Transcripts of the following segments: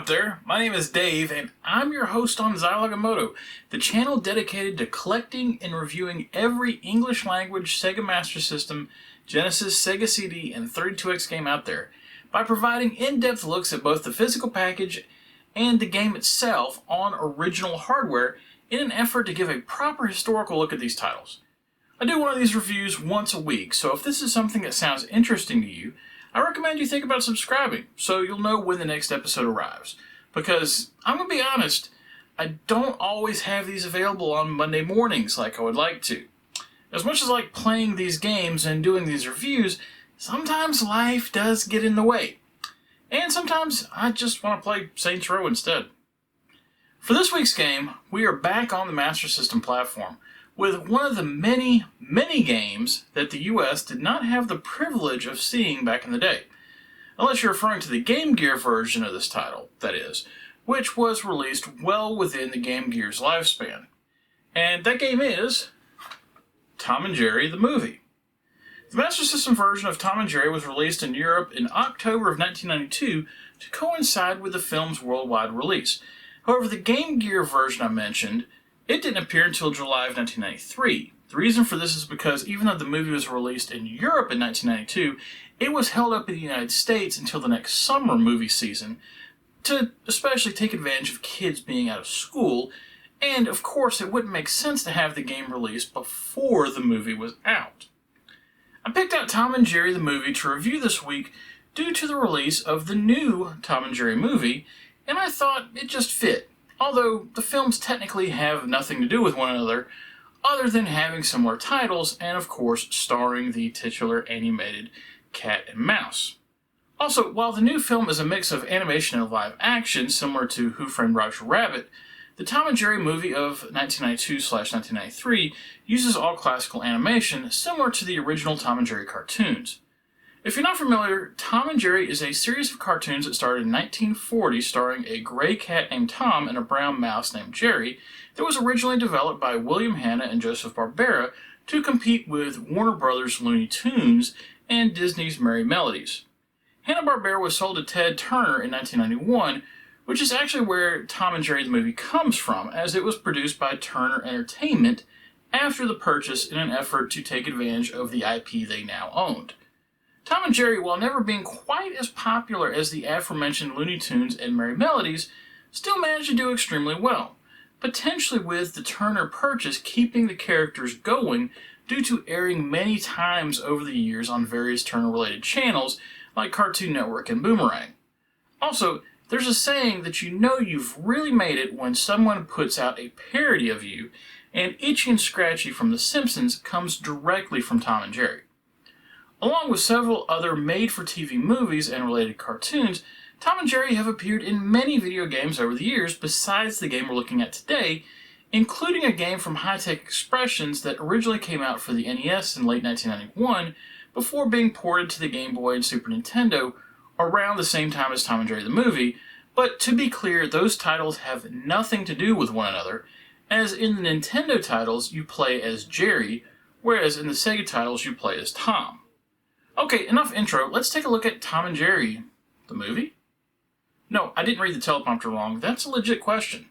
out there? My name is Dave, and I'm your host on Zilog and Moto, the channel dedicated to collecting and reviewing every English language Sega Master System, Genesis, Sega CD, and 32X game out there, by providing in-depth looks at both the physical package and the game itself on original hardware in an effort to give a proper historical look at these titles. I do one of these reviews once a week, so if this is something that sounds interesting to you, I recommend you think about subscribing so you'll know when the next episode arrives. Because, I'm going to be honest, I don't always have these available on Monday mornings like I would like to. As much as I like playing these games and doing these reviews, sometimes life does get in the way. And sometimes I just want to play Saints Row instead. For this week's game, we are back on the Master System platform with one of the many games that the US did not have the privilege of seeing back in the day. Unless you're referring to the Game Gear version of this title, that is, which was released well within the Game Gear's lifespan. And that game is Tom and Jerry the Movie. The Master System version of Tom and Jerry was released in Europe in October of 1992 to coincide with the film's worldwide release. However, the Game Gear version I mentioned, it didn't appear until July of 1993. The reason for this is because even though the movie was released in Europe in 1992, it was held up in the United States until the next summer movie season to especially take advantage of kids being out of school, and of course it wouldn't make sense to have the game released before the movie was out. I picked out Tom and Jerry the Movie to review this week due to the release of the new Tom and Jerry movie, and I thought it just fit. Although the films technically have nothing to do with one another, other than having similar titles and of course starring the titular animated cat and mouse. Also, while the new film is a mix of animation and live action similar to Who Framed Roger Rabbit, the Tom and Jerry movie of 1992/1993 uses all classical animation similar to the original Tom and Jerry cartoons. If you're not familiar, Tom and Jerry is a series of cartoons that started in 1940 starring a gray cat named Tom and a brown mouse named Jerry that was originally developed by William Hanna and Joseph Barbera to compete with Warner Brothers' Looney Tunes and Disney's Merry Melodies. Hanna-Barbera was sold to Ted Turner in 1991, which is actually where Tom and Jerry the Movie comes from, as it was produced by Turner Entertainment after the purchase in an effort to take advantage of the IP they now owned. Tom and Jerry, while never being quite as popular as the aforementioned Looney Tunes and Merry Melodies, still managed to do extremely well, potentially with the Turner purchase keeping the characters going due to airing many times over the years on various Turner-related channels like Cartoon Network and Boomerang. Also, there's a saying that you know you've really made it when someone puts out a parody of you, and Itchy and Scratchy from The Simpsons comes directly from Tom and Jerry. Along with several other made-for-TV movies and related cartoons, Tom and Jerry have appeared in many video games over the years besides the game we're looking at today, including a game from High-Tech Expressions that originally came out for the NES in late 1991 before being ported to the Game Boy and Super Nintendo around the same time as Tom and Jerry the Movie, but to be clear, those titles have nothing to do with one another, as in the Nintendo titles you play as Jerry, whereas in the Sega titles you play as Tom. Okay, enough intro, let's take a look at Tom and Jerry, the movie? No, I didn't read the teleprompter wrong, that's a legit question.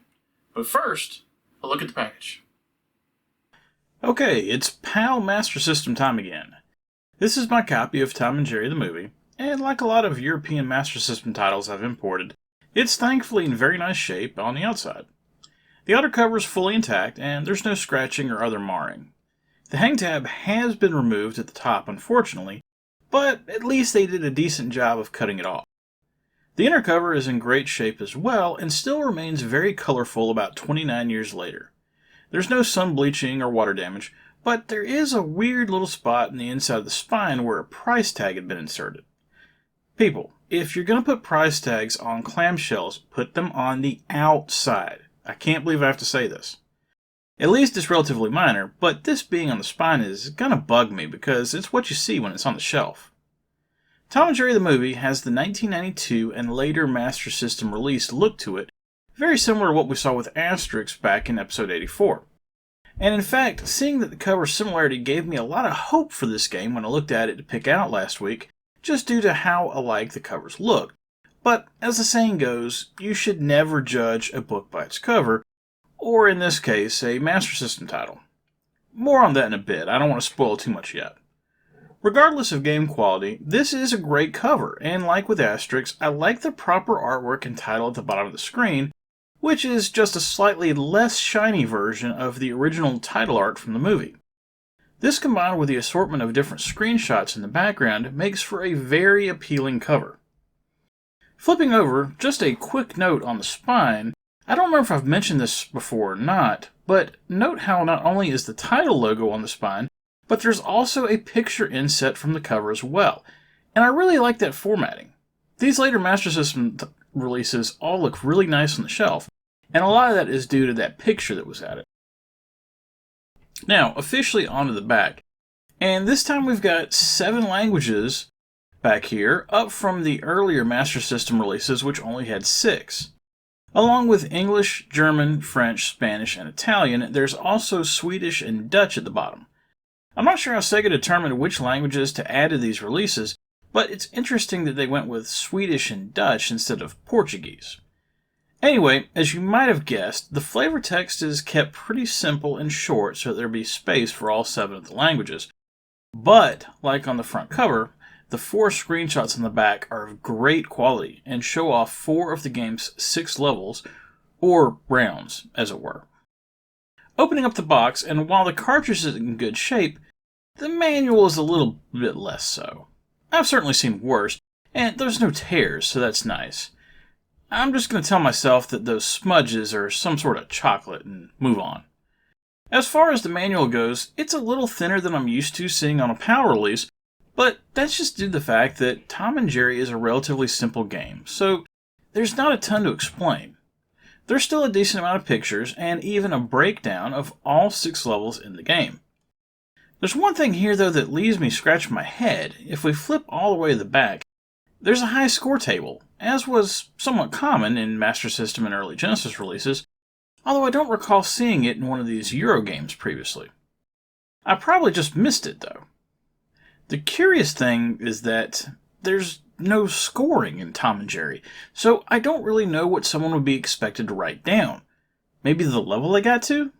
But first, a look at the package. Okay, it's PAL Master System time again. This is my copy of Tom and Jerry the Movie, and like a lot of European Master System titles I've imported, it's thankfully in very nice shape on the outside. The outer cover is fully intact, and there's no scratching or other marring. The hang tab has been removed at the top, unfortunately, but at least they did a decent job of cutting it off. The inner cover is in great shape as well, and still remains very colorful about 29 years later. There's no sun bleaching or water damage, but there is a weird little spot in the inside of the spine where a price tag had been inserted. People, if you're going to put price tags on clamshells, put them on the outside. I can't believe I have to say this. At least it's relatively minor, but this being on the spine is gonna bug me because it's what you see when it's on the shelf. Tom and Jerry the Movie has the 1992 and later Master System release look to it, very similar to what we saw with Asterix back in episode 84. And in fact, seeing that the cover similarity gave me a lot of hope for this game when I looked at it to pick out last week, just due to how alike the covers looked. But as the saying goes, you should never judge a book by its cover, or in this case, a Master System title. More on that in a bit, I don't want to spoil too much yet. Regardless of game quality, this is a great cover, and like with Asterix, I like the proper artwork and title at the bottom of the screen, which is just a slightly less shiny version of the original title art from the movie. This combined with the assortment of different screenshots in the background makes for a very appealing cover. Flipping over, just a quick note on the spine. I don't remember if I've mentioned this before or not, but note how not only is the title logo on the spine, but there's also a picture inset from the cover as well, and I really like that formatting. These later Master System releases all look really nice on the shelf, and a lot of that is due to that picture that was added. Now, officially onto the back, and this time we've got 7 languages back here, up from the earlier Master System releases which only had 6. Along with English, German, French, Spanish, and Italian, there's also Swedish and Dutch at the bottom. I'm not sure how Sega determined which languages to add to these releases, but it's interesting that they went with Swedish and Dutch instead of Portuguese. Anyway, as you might have guessed, the flavor text is kept pretty simple and short so that there be space for all 7 of the languages. But, like on the front cover, the 4 screenshots on the back are of great quality and show off 4 of the game's 6 levels, or rounds, as it were. Opening up the box, and while the cartridge is in good shape, the manual is a little bit less so. I've certainly seen worse, and there's no tears, so that's nice. I'm just going to tell myself that those smudges are some sort of chocolate and move on. As far as the manual goes, it's a little thinner than I'm used to seeing on a PAL release, but that's just due to the fact that Tom and Jerry is a relatively simple game, so there's not a ton to explain. There's still a decent amount of pictures, and even a breakdown of all 6 levels in the game. There's one thing here though that leaves me scratching my head. If we flip all the way to the back, there's a high score table, as was somewhat common in Master System and early Genesis releases, although I don't recall seeing it in one of these Euro games previously. I probably just missed it though. The curious thing is that there's no scoring in Tom and Jerry, so I don't really know what someone would be expected to write down. Maybe the level they got to?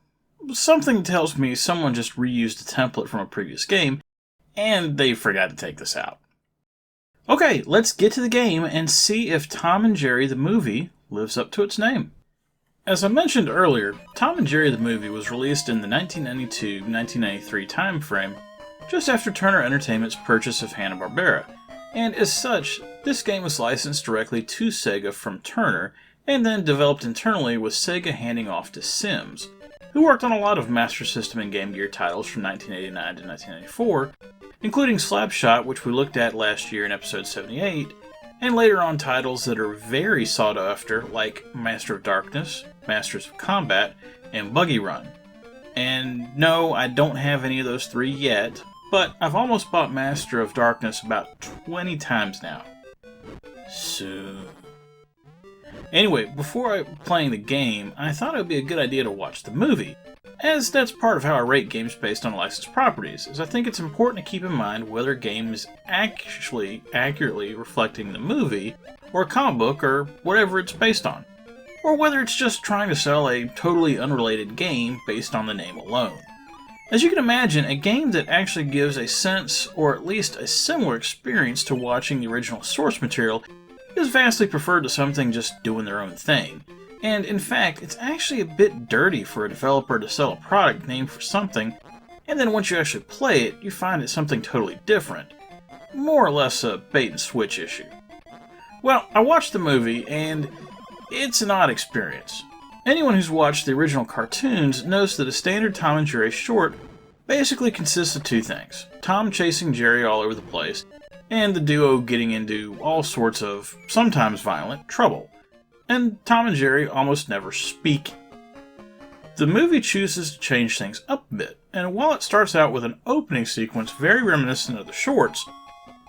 Something tells me someone just reused a template from a previous game, and they forgot to take this out. Okay, let's get to the game and see if Tom and Jerry the movie lives up to its name. As I mentioned earlier, Tom and Jerry the movie was released in the 1992-1993 time frame, just after Turner Entertainment's purchase of Hanna-Barbera, and as such, this game was licensed directly to Sega from Turner, and then developed internally with Sega handing off to Sims, who worked on a lot of Master System and Game Gear titles from 1989 to 1994, including Slapshot, which we looked at last year in episode 78, and later on titles that are very sought after, like Master of Darkness, Masters of Combat, and Buggy Run. And no, I don't have any of those 3 yet, but I've almost bought Master of Darkness about 20 times now. Soon. Anyway, before playing the game, I thought it would be a good idea to watch the movie, as that's part of how I rate games based on licensed properties, as I think it's important to keep in mind whether a game is actually accurately reflecting the movie, or a comic book, or whatever it's based on, or whether it's just trying to sell a totally unrelated game based on the name alone. As you can imagine, a game that actually gives a sense, or at least a similar experience to watching the original source material, is vastly preferred to something just doing their own thing. And in fact, it's actually a bit dirty for a developer to sell a product named for something, and then once you actually play it, you find it's something totally different. More or less a bait and switch issue. Well, I watched the movie, and it's an odd experience. Anyone who's watched the original cartoons knows that a standard Tom and Jerry short basically consists of 2 things. Tom chasing Jerry all over the place, and the duo getting into all sorts of, sometimes violent, trouble. And Tom and Jerry almost never speak. The movie chooses to change things up a bit, and while it starts out with an opening sequence very reminiscent of the shorts,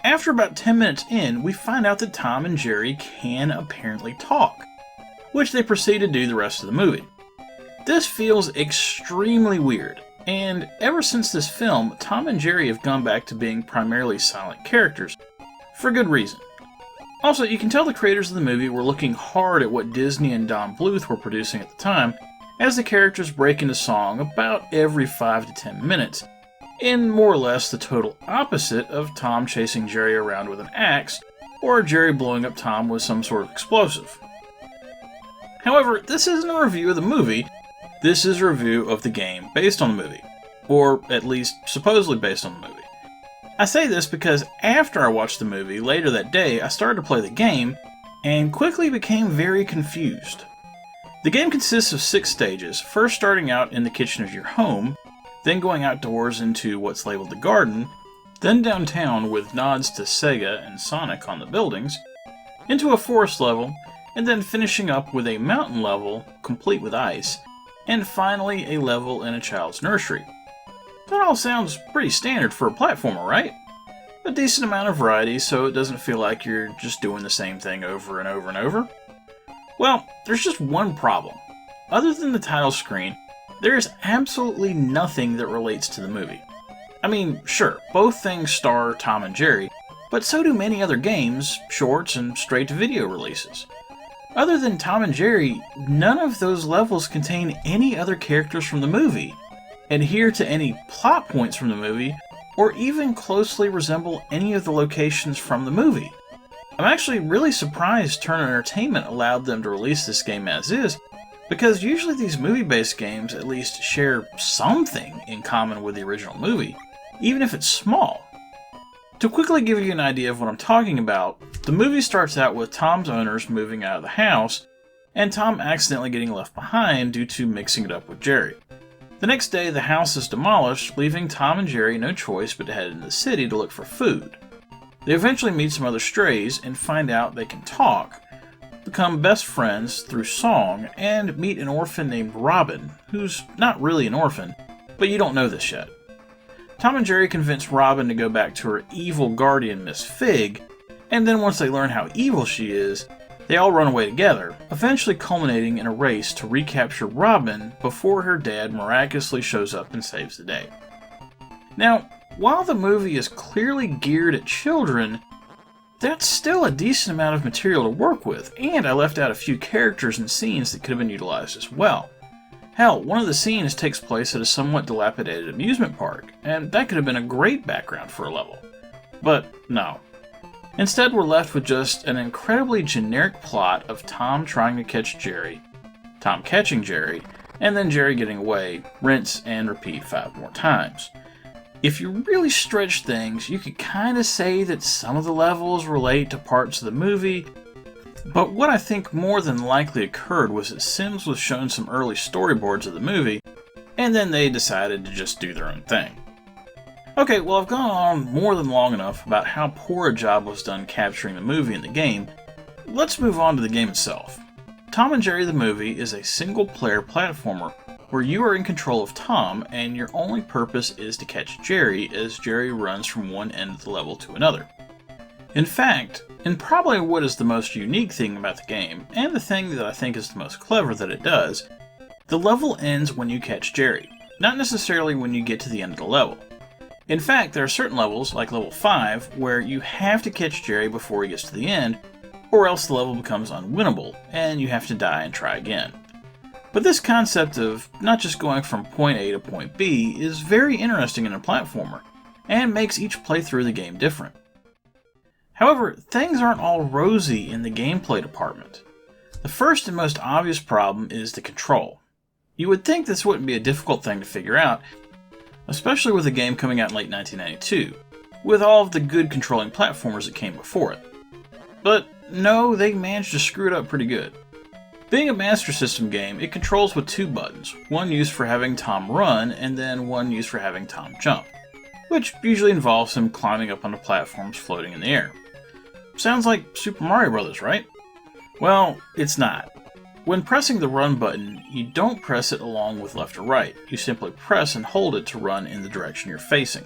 after about 10 minutes in, we find out that Tom and Jerry can apparently talk, which they proceed to do the rest of the movie. This feels extremely weird, and ever since this film, Tom and Jerry have gone back to being primarily silent characters, for good reason. Also, you can tell the creators of the movie were looking hard at what Disney and Don Bluth were producing at the time, as the characters break into song about every 5 to 10 minutes, in more or less the total opposite of Tom chasing Jerry around with an axe, or Jerry blowing up Tom with some sort of explosive. However, this isn't a review of the movie, this is a review of the game based on the movie, or at least supposedly based on the movie. I say this because after I watched the movie later that day, I started to play the game and quickly became very confused. The game consists of 6 stages, first starting out in the kitchen of your home, then going outdoors into what's labeled the garden, then downtown with nods to Sega and Sonic on the buildings, into a forest level, and then finishing up with a mountain level, complete with ice, and finally a level in a child's nursery. That all sounds pretty standard for a platformer, right? A decent amount of variety so it doesn't feel like you're just doing the same thing over and over and over. Well, there's just one problem. Other than the title screen, there is absolutely nothing that relates to the movie. I mean, sure, both things star Tom and Jerry, but so do many other games, shorts, and straight-to-video releases. Other than Tom and Jerry, none of those levels contain any other characters from the movie, adhere to any plot points from the movie, or even closely resemble any of the locations from the movie. I'm actually really surprised Turner Entertainment allowed them to release this game as is, because usually these movie-based games at least share something in common with the original movie, even if it's small. To quickly give you an idea of what I'm talking about, the movie starts out with Tom's owners moving out of the house, and Tom accidentally getting left behind due to mixing it up with Jerry. The next day, the house is demolished, leaving Tom and Jerry no choice but to head into the city to look for food. They eventually meet some other strays and find out they can talk, become best friends through song, and meet an orphan named Robin, who's not really an orphan, but you don't know this yet. Tom and Jerry convince Robin to go back to her evil guardian, Miss Fig, and then once they learn how evil she is, they all run away together, eventually culminating in a race to recapture Robin before her dad miraculously shows up and saves the day. Now, while the movie is clearly geared at children, that's still a decent amount of material to work with, and I left out a few characters and scenes that could have been utilized as well. Hell, one of the scenes takes place at a somewhat dilapidated amusement park, and that could have been a great background for a level. But no. Instead, we're left with just an incredibly generic plot of Tom trying to catch Jerry, Tom catching Jerry, and then Jerry getting away, rinse and repeat 5 more times. If you really stretch things, you could kind of say that some of the levels relate to parts of the movie, but what I think more than likely occurred was that Sims was shown some early storyboards of the movie, and then they decided to just do their own thing. Okay, well, I've gone on more than long enough about how poor a job was done capturing the movie in the game. Let's move on to the game itself. Tom and Jerry the movie is a single-player platformer where you are in control of Tom and your only purpose is to catch Jerry as Jerry runs from one end of the level to another. In fact, and probably what is the most unique thing about the game, and the thing that I think is the most clever that it does, the level ends when you catch Jerry, not necessarily when you get to the end of the level. In fact, there are certain levels, like level 5, where you have to catch Jerry before he gets to the end, or else the level becomes unwinnable, and you have to die and try again. But this concept of not just going from point A to point B is very interesting in a platformer, and makes each playthrough of the game different. However, things aren't all rosy in the gameplay department. The first and most obvious problem is the control. You would think this wouldn't be a difficult thing to figure out, especially with the game coming out in late 1992, with all of the good controlling platformers that came before it. But no, they managed to screw it up pretty good. Being a Master System game, it controls with 2 buttons, one used for having Tom run, and then one used for having Tom jump, which usually involves him climbing up onto platforms floating in the air. Sounds like Super Mario Bros., right? Well, it's not. When pressing the run button, you don't press it along with left or right, you simply press and hold it to run in the direction you're facing.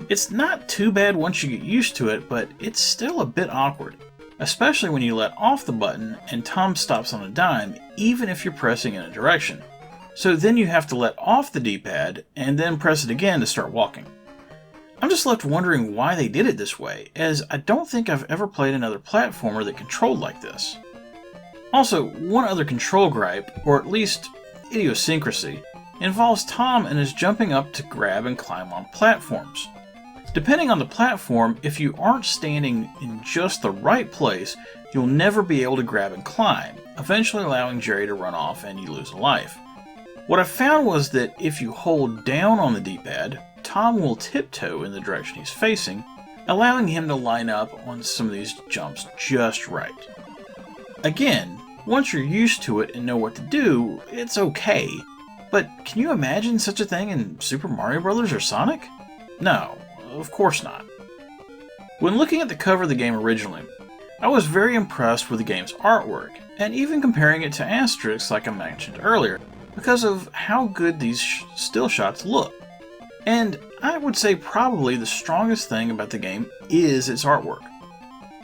It's not too bad once you get used to it, but it's still a bit awkward, especially when you let off the button and Tom stops on a dime, even if you're pressing in a direction. So then you have to let off the D-pad and then press it again to start walking. I'm just left wondering why they did it this way, as I don't think I've ever played another platformer that controlled like this. Also, one other control gripe, or at least idiosyncrasy, involves Tom and his jumping up to grab and climb on platforms. Depending on the platform, if you aren't standing in just the right place, you'll never be able to grab and climb, eventually allowing Jerry to run off and you lose a life. What I found was that if you hold down on the D-pad, Tom will tiptoe in the direction he's facing, allowing him to line up on some of these jumps just right. Again, once you're used to it and know what to do, it's okay, but can you imagine such a thing in Super Mario Bros. Or Sonic? No, of course not. When looking at the cover of the game originally, I was very impressed with the game's artwork, and even comparing it to Asterix like I mentioned earlier, because of how good these still shots look. And I would say probably the strongest thing about the game is its artwork.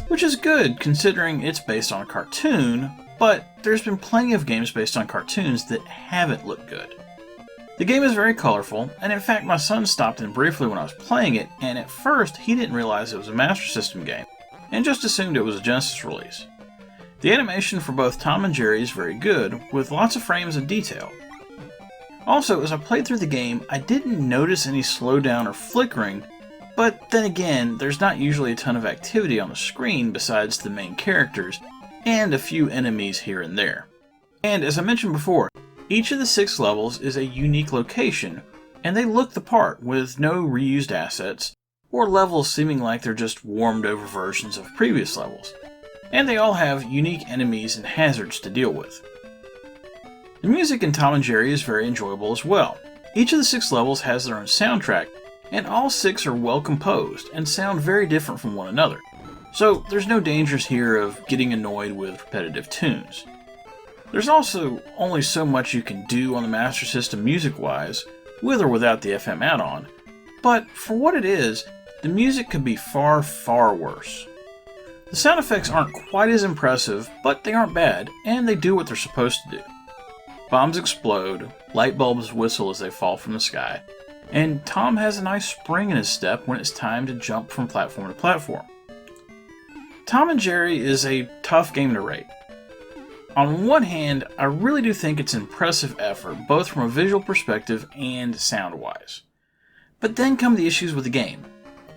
Which is good considering it's based on a cartoon, but there's been plenty of games based on cartoons that haven't looked good. The game is very colorful, and in fact my son stopped in briefly when I was playing it, and at first he didn't realize it was a Master System game, and just assumed it was a Genesis release. The animation for both Tom and Jerry is very good, with lots of frames of detail. Also, as I played through the game, I didn't notice any slowdown or flickering, but then again, there's not usually a ton of activity on the screen besides the main characters, and a few enemies here and there. And as I mentioned before, each of the 6 levels is a unique location, and they look the part with no reused assets, or levels seeming like they're just warmed over versions of previous levels. And they all have unique enemies and hazards to deal with. The music in Tom and Jerry is very enjoyable as well. Each of the 6 levels has their own soundtrack, and all 6 are well composed and sound very different from one another. So there's no dangers here of getting annoyed with repetitive tunes. There's also only so much you can do on the Master System music-wise, with or without the FM add-on, but for what it is, the music could be far, far worse. The sound effects aren't quite as impressive, but they aren't bad, and they do what they're supposed to do. Bombs explode, light bulbs whistle as they fall from the sky, and Tom has a nice spring in his step when it's time to jump from platform to platform. Tom and Jerry is a tough game to rate. On one hand, I really do think it's an impressive effort, both from a visual perspective and sound-wise. But then come the issues with the game.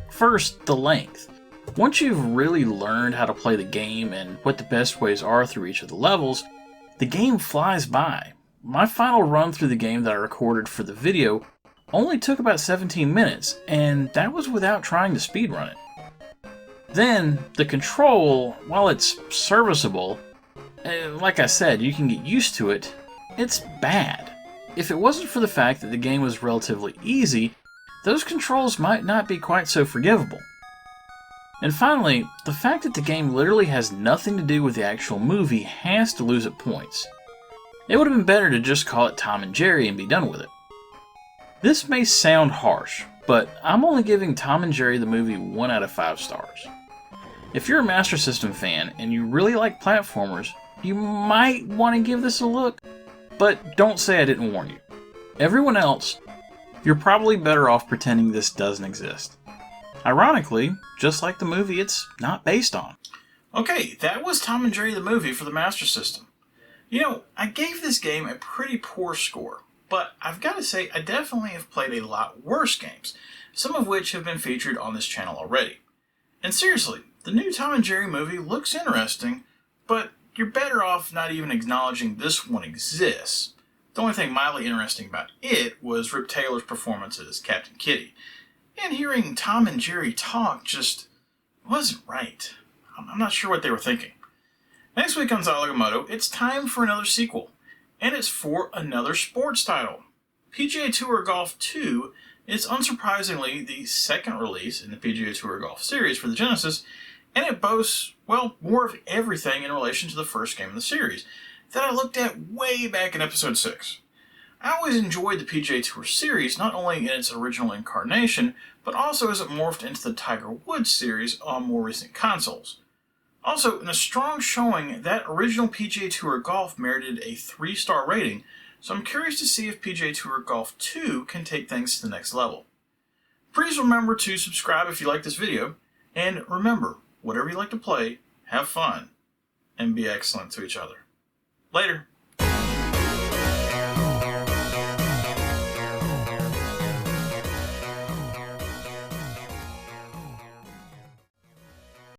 First, the length. Once you've really learned how to play the game and what the best ways are through each of the levels, the game flies by. My final run through the game that I recorded for the video only took about 17 minutes, and that was without trying to speedrun it. Then, the control, while it's serviceable, like I said, you can get used to it, it's bad. If it wasn't for the fact that the game was relatively easy, those controls might not be quite so forgivable. And finally, the fact that the game literally has nothing to do with the actual movie has to lose at points. It would have been better to just call it Tom and Jerry and be done with it. This may sound harsh, but I'm only giving Tom and Jerry the movie 1 out of 5 stars. If you're a Master System fan and you really like platformers, you might want to give this a look, but don't say I didn't warn you. Everyone else, you're probably better off pretending this doesn't exist. Ironically, just like the movie it's not based on. Okay, that was Tom and Jerry the movie for the Master System. You know, I gave this game a pretty poor score, but I've got to say I definitely have played a lot worse games, some of which have been featured on this channel already. And seriously, the new Tom and Jerry movie looks interesting, but you're better off not even acknowledging this one exists. The only thing mildly interesting about it was Rip Taylor's performance as Captain Kitty. And hearing Tom and Jerry talk just wasn't right. I'm not sure what they were thinking. Next week on Zilog and Moto, it's time for another sequel. And it's for another sports title. PGA Tour Golf 2 is unsurprisingly the second release in the PGA Tour Golf series for the Genesis, and it boasts, well, more of everything in relation to the first game in the series that I looked at way back in episode 6. I always enjoyed the PGA Tour series, not only in its original incarnation, but also as it morphed into the Tiger Woods series on more recent consoles. Also, in a strong showing, that original PGA Tour Golf merited a 3-star rating, so I'm curious to see if PGA Tour Golf 2 can take things to the next level. Please remember to subscribe if you like this video, and remember, whatever you like to play, have fun, and be excellent to each other. Later.